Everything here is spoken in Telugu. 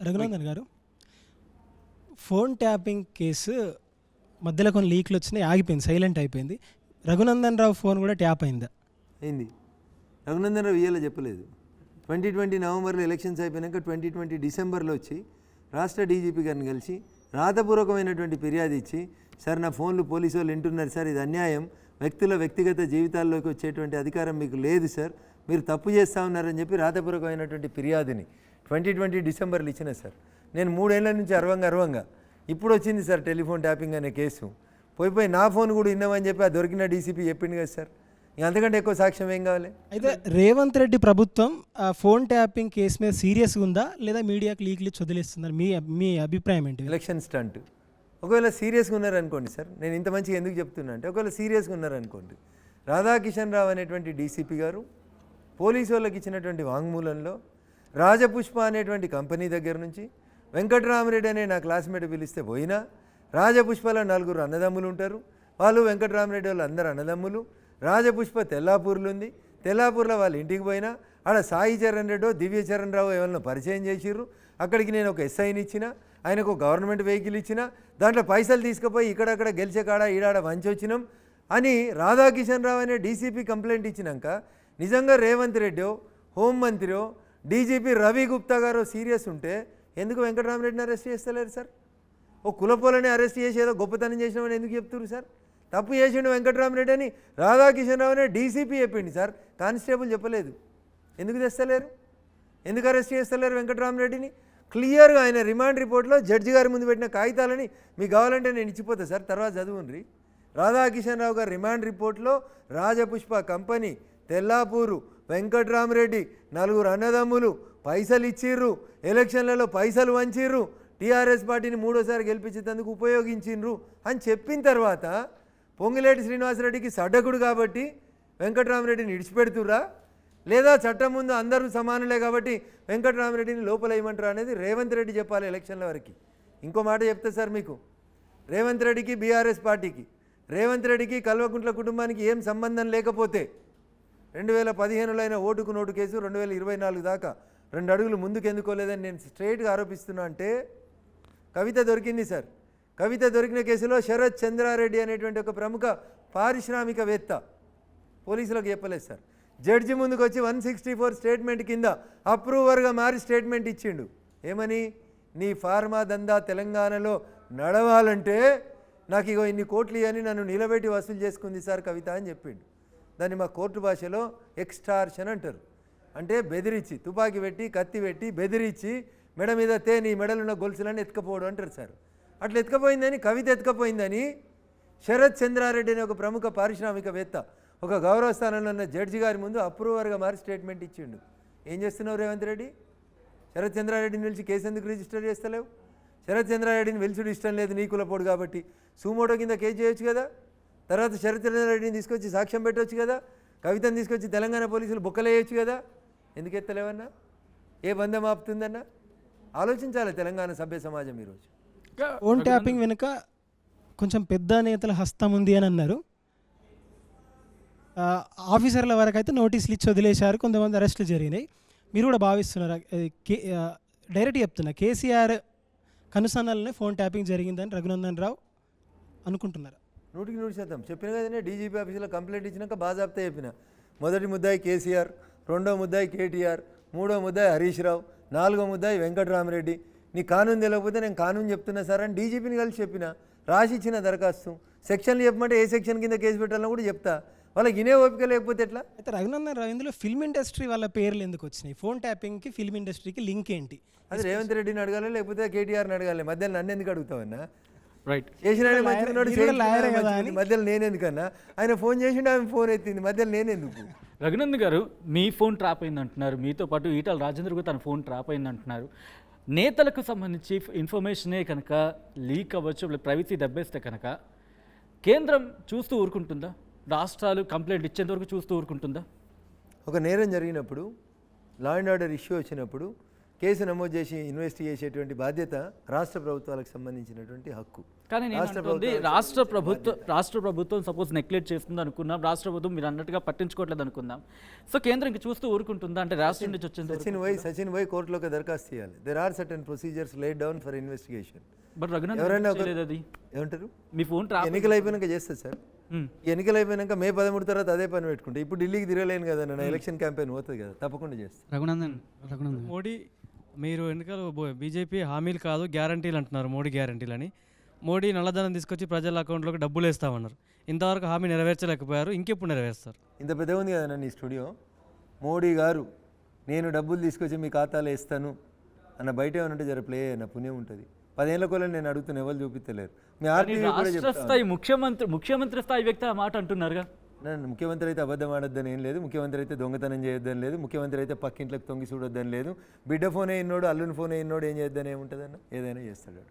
రఘునందన్ గారు, ఫోన్ ట్యాపింగ్ కేసు మధ్యలో కొన్ని లీక్లు వచ్చినాయి, ఆగిపోయింది, సైలెంట్ అయిపోయింది. రఘునందన్ రావు ఫోన్ కూడా ట్యాప్ అయిందా? అయింది. రఘునందన్ రావు ఇయ్యాల చెప్పలేదు. 2020 నవంబర్లో ఎలక్షన్స్ అయిపోయాక 2020 డిసెంబర్లో వచ్చి రాష్ట్ర డీజీపీ గారిని కలిసి రాతపూర్వకమైనటువంటి ఫిర్యాదు ఇచ్చి, సార్ నా ఫోన్లు పోలీసు వాళ్ళు వింటున్నారు సార్, ఇది అన్యాయం, వ్యక్తుల వ్యక్తిగత జీవితాల్లోకి వచ్చేటువంటి అధికారం మీకు లేదు సార్, మీరు తప్పు చేస్తూ ఉన్నారని చెప్పి రాతపూర్వకమైనటువంటి ఫిర్యాదుని 2020 డిసెంబర్లో ఇచ్చిన సార్. నేను 3 ఏళ్ల నుంచి అరవంగా ఇప్పుడు వచ్చింది సార్ టెలిఫోన్ ట్యాపింగ్ అనే కేసు. పోయి నా ఫోన్ కూడా విన్నామని చెప్పి ఆ దొరికిన డీసీపీ చెప్పింది కదా సార్. అంతకంటే ఎక్కువ సాక్ష్యం ఏం కావాలి? అయితే రేవంత్ రెడ్డి ప్రభుత్వం ఆ ఫోన్ ట్యాపింగ్ కేసు మీద సీరియస్గా ఉందా లేదా మీడియాకి లీక్లు వదిలేస్తున్నారు? మీ అభిప్రాయం ఏంటి? Election stunt. ఒకవేళ సీరియస్గా ఉన్నారనుకోండి సార్, నేను ఇంత మంచిగా ఎందుకు చెప్తున్నా అంటే, ఒకవేళ సీరియస్గా ఉన్నారనుకోండి, రాధాకిషన్ రావు అనేటువంటి డీసీపీ గారు పోలీసు వాళ్ళకి ఇచ్చినటువంటి వాంగ్మూలంలో రాజపుష్ప అనేటువంటి కంపెనీ దగ్గర నుంచి వెంకటరామరెడ్డి అనే నా క్లాస్మేట్ పిలిస్తే పోయినా, రాజపుష్పలో 4 అన్నదమ్ములు ఉంటారు, వాళ్ళు వెంకటరామరెడ్డి వాళ్ళు అందరు అన్నదమ్ములు. రాజపుష్ప తెల్లాపూర్లో ఉంది, తెల్లాపూర్లో వాళ్ళ ఇంటికి పోయినా ఆడ సాయి చరణ్ రెడ్డో దివ్యచరణ్ రావు ఎవరినో పరిచయం చేసిర్రు. అక్కడికి నేను ఒక ఎస్ఐని ఇచ్చిన, ఆయనకు గవర్నమెంట్ వెహికల్ ఇచ్చిన, దాంట్లో పైసలు తీసుకుపోయి ఇక్కడక్కడ గెలిచే కాడ ఈడాడ వంచి వచ్చినాం అని రాధాకిషన్ రావు అనే డీసీపీ కంప్లైంట్ ఇచ్చినాక నిజంగా రేవంత్ రెడ్డో, హోంమంత్రియో, డీజీపీ రవి గుప్తా గారు సీరియస్ ఉంటే ఎందుకు వెంకటరామరెడ్డిని అరెస్ట్ చేస్తలేరు సార్? ఓ కులపోలని అరెస్ట్ చేసి ఏదో గొప్పతనం చేసినామని ఎందుకు చెప్తున్నారు సార్? తప్పు చేసిండు వెంకటరామరెడ్డి అని రాధాకిషన్ రావు అనే డీసీపీ చెప్పింది సార్, కానిస్టేబుల్ చెప్పలేదు. ఎందుకు తెస్తలేరు? ఎందుకు అరెస్ట్ చేస్తలేరు వెంకటరామరెడ్డిని? క్లియర్గా ఆయన రిమాండ్ రిపోర్ట్లో జడ్జి గారి ముందు పెట్టిన కాగితాలని మీకు కావాలంటే నేను ఇచ్చిపోతా సార్, తర్వాత చదువుండ్రి. రాధాకిషన్ రావు గారు రిమాండ్ రిపోర్ట్లో రాజపుష్ప కంపెనీ, తెల్లాపూరు, వెంకటరామరెడ్డి 4 అన్నదమ్ములు పైసలు ఇచ్చిర్రు, ఎలక్షన్లలో పైసలు వంచిర్రు, టీఆర్ఎస్ పార్టీని 3వ సారి గెలిపించేందుకు ఉపయోగించిండ్రు అని చెప్పిన తర్వాత పొంగిలేటి శ్రీనివాసరెడ్డికి సడ్డకుడు కాబట్టి వెంకటరామరెడ్డిని విడిచిపెడుతురా, లేదా చట్టం ముందు అందరూ సమానులే కాబట్టి వెంకటరామరెడ్డిని లోపల వేయమంటారా అనేది రేవంత్ రెడ్డి చెప్పాలి ఎలక్షన్ల వరకు. ఇంకో మాట చెప్తా సార్ మీకు, రేవంత్ రెడ్డికి బీఆర్ఎస్ పార్టీకి, రేవంత్ రెడ్డికి కల్వకుంట్ల కుటుంబానికి ఏం సంబంధం లేకపోతే 2015లో అయిన ఓటుకు నోటు కేసు 2024 దాకా 2 అడుగులు ముందుకు ఎందుకోలేదని నేను స్ట్రైట్గా ఆరోపిస్తున్నా. అంటే కవిత దొరికింది సార్, కవిత దొరికిన కేసులో శరత్ చంద్రారెడ్డి అనేటువంటి ఒక ప్రముఖ పారిశ్రామికవేత్త పోలీసులకు చెప్పలేదు సార్, జడ్జి ముందుకు వచ్చి 164 స్టేట్మెంట్ కింద అప్రూవర్గా మారి స్టేట్మెంట్ ఇచ్చిండు. ఏమని? నీ ఫార్మా దందా తెలంగాణలో నడవాలంటే నాకు ఇగో ఇన్ని కోట్లు ఇవని నన్ను నిలబెట్టి వసూలు చేసుకుంది సార్ కవిత అని చెప్పిండు. దాన్ని మా కోర్టు భాషలో ఎక్స్టార్షన్ అంటారు. అంటే బెదిరించి, తుపాకీ పెట్టి కత్తి పెట్టి బెదిరించి మెడ మీద నీ మెడలున్న గొలుసులని ఎత్తుకపోవడం అంటారు సార్. అట్లా ఎత్తుకపోయిందని, కవిత ఎత్తుకపోయిందని శరత్ చంద్రారెడ్డి అనే ఒక ప్రముఖ పారిశ్రామికవేత్త ఒక గౌరవ స్థానంలో ఉన్న జడ్జి గారి ముందు అప్రూవర్గా మారి స్టేట్మెంట్ ఇచ్చిండు. ఏం చేస్తున్నావు రేవంత్ రెడ్డి? శరత్ చంద్రారెడ్డిని పిలిచి కేసు ఎందుకు రిజిస్టర్ చేస్తలేవు? శరత్ చంద్రారెడ్డిని పిలిచుడు ఇష్టం లేదు నీ కులపోడు కాబట్టి సూమోటో కింద కేసు చేయొచ్చు కదా. తర్వాత శరత్ చంద్రారెడ్డిని తీసుకొచ్చి సాక్ష్యం పెట్టవచ్చు కదా. కవితను తీసుకొచ్చి తెలంగాణ పోలీసులు బొక్కలేయచ్చు కదా. ఎందుకు ఎత్తలేవన్నా? ఏ బంధం ఆపుతుందన్నా? ఆలోచించాలి తెలంగాణ సభ్య సమాజం ఈరోజు. ఫోన్ ట్యాపింగ్ వెనుక కొంచెం పెద్ద నేతల హస్తం ఉంది అని అన్నారు. ఆఫీసర్ల వరకు అయితే నోటీసులు ఇచ్చి వదిలేశారు, కొంతమంది అరెస్టులు జరిగినాయి. మీరు కూడా భావిస్తున్నారు? డైరెక్ట్ చెప్తున్నా, కేసీఆర్ కనుసన్నలనే ఫోన్ ట్యాపింగ్ జరిగిందని రఘునందన్ రావు అనుకుంటున్నారు? 100% చెప్పిన కదనే. డీజీపీ ఆఫీసులో కంప్లైంట్ ఇచ్చినాక బాజాబ్తా చెప్పిన, మొదటి ముద్దాయి కేసీఆర్, 2వ ముద్దాయి కేటీఆర్, 3వ ముద్దాయి హరీష్ రావు, 4వ ముద్దాయి వెంకటరామరెడ్డి. నీ కానూన్ తెలియకపోతే నేను కానూన్ చెప్తున్నా సార్ అని డీజీపీని కలిసి చెప్పిన, రాసి ఇచ్చిన దరఖాస్తు. సెక్షన్లు చెప్పమంటే ఏ సెక్షన్ కింద కేసు పెట్టాలని కూడా చెప్తా. వాళ్ళకి ఇనే ఓపిక లేకపోతే ఎట్లా? అయితే రఘునందన్ రావు, ఇందులో ఫిల్మ్ ఇండస్ట్రీ వాళ్ళ పేర్లు ఎందుకు వచ్చినాయి? ఫోన్ ట్యాపింగ్కి ఫిల్మ్ ఇండస్ట్రీకి లింక్ ఏంటి? అది రేవంత్ రెడ్డిని అడగాలి, లేకపోతే కేటీఆర్ని అడగాలి. మధ్యలో నన్ను ఎందుకు అడుగుతావన్నా? రైట్, చేసిన మధ్యలో నేనెందుకన్నా? ఆయన ఫోన్ చేసిండు, ఆమె ఫోన్ ఎత్తింది, మధ్యలో నేనెందుకు? రఘునందన్ గారు, మీ ఫోన్ ట్రాప్ అయింది అంటున్నారు, మీతో పాటు ఈటల రాజేందర్ కూడా తన ఫోన్ ట్రాప్ అయింది అంటున్నారు. నేతలకు సంబంధించి ఇన్ఫర్మేషనే కనుక లీక్ అవ్వచ్చు, ప్రైవసీ దెబ్బేస్తే కనుక కేంద్రం చూస్తూ ఊరుకుంటుందా? రాష్ట్రాలు కంప్లైంట్ ఇచ్చేంత వరకు చూస్తూ ఊరుకుంటుందా? ఒక నేరం జరిగినప్పుడు, లా అండ్ ఆర్డర్ ఇష్యూ వచ్చినప్పుడు కేసు నమోదు చేసి ఇన్వెస్టిగేట్ చేసేటువంటి బాధ్యత రాష్ట్ర ప్రభుత్వాలకు సంబంధించినటువంటి హక్కు. కానీ నేను అంటుంది రాష్ట్ర ప్రభుత్వం సపోజ్ నెగ్లెక్ట్ చేస్తుంది అనుకున్నాం, రాష్ట్ర ప్రభుత్వం మీరు అన్నట్టుగా పట్టించుకోవట్లేదు అనుకుందాం. సో కేంద్రం ఇంక చూస్తూ ఊరుకుంటుందా? అంటే రాష్ట్రం నుంచి వచ్చింది సచిన్ వై కోర్టులో ఒక దరఖాస్తు చేయాలి. There are certain procedures laid down for investigation. But Raghunandan ఎవరైనా అది ఏమంటారు, మీ ఫోన్ ఎన్నికలు అయిపోయినాక చేస్తారు సార్. ఎన్నికలు అయిపోయినాక May 13 తర్వాత అదే పని పెట్టుకుంటే ఇప్పుడు ఢిల్లీకి తిరగలేను కదా, నా ఎలక్షన్ క్యాంపెయిన్ పోతుంది కదా, తప్పకుండా చేస్తాను. రఘునందన్ మోడీ మీరు ఎన్నికలు బీజేపీ హామీలు కాదు గ్యారంటీలు అంటున్నారు, మోడీ గ్యారంటీలు అని. మోడీ నల్లధనం తీసుకొచ్చి ప్రజల అకౌంట్లోకి డబ్బులు వేస్తామన్నారు. ఇంతవరకు హామీ నెరవేర్చలేకపోయారు, ఇంకెప్పుడు నెరవేరుస్తారు? ఇంత పెద్దగా ఉంది కదా నన్ను ఈ స్టూడియో. మోడీ గారు నేను డబ్బులు తీసుకొచ్చి మీ ఖాతాలో వేస్తాను అన్న బయట ఏమనంటే జర ప్లే అయిన పుణ్యం ఉంటుంది. 10 ఏళ్ల కోలని నేను అడుగుతున్న ఎవరు చూపించలేరు. మీ ఆర్టీవీ కూడా రాష్ట్ర చెప్తాను, స్థాయి ముఖ్యమంత్రి స్థాయి వ్యక్తి ఆ మాట అంటున్నారుగా. నన్ను ముఖ్యమంత్రి అయితే అబద్ధం ఆడొద్దని ఏం లేదు, ముఖ్యమంత్రి అయితే దొంగతనం చేయొద్దని లేదు, ముఖ్యమంత్రి అయితే పక్కింట్లోకి తొంగి చూడొద్దని లేదు, బిడ్డ ఫోన్ అయినోడు అల్లుని ఫోన్ అయినోడు ఏం చేయొద్దని ఏముంటుందన్న, ఏదైనా చేస్తాడు.